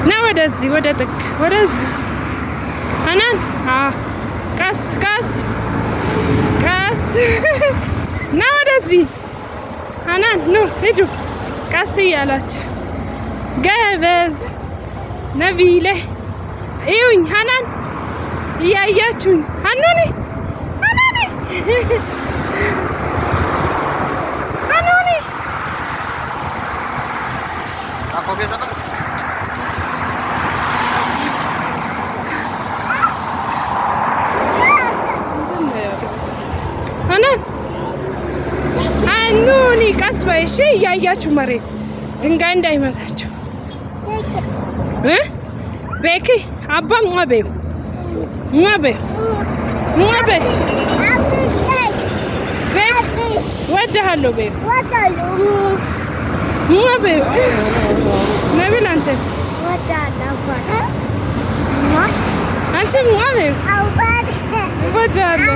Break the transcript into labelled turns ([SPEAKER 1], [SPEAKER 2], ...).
[SPEAKER 1] ና ወደዚህ ወደ ጥግ ወደዚህ ሀናን ቀስ ቀስ ቀስ ና ወደዚህ ሀናን ኑ ሂዱ ቀስ እያላችሁ ገበዝ ነቢለ እዩኝ ሀናን እያያችሁኝ ሀኑኒ ሀኑኒ ሀኑኒ ሀናን ሀኑኒ ቀስ በይ እሺ እያያችሁ መሬት ድንጋይ እንዳይመታችሁ ቤኪ አባ ሟበዩ ሟበዩ ሟበዩ ወድሃለሁ በዩ ሟበዩ ነቢል አንተ አንቺ ሟበዩ ወድሃለሁ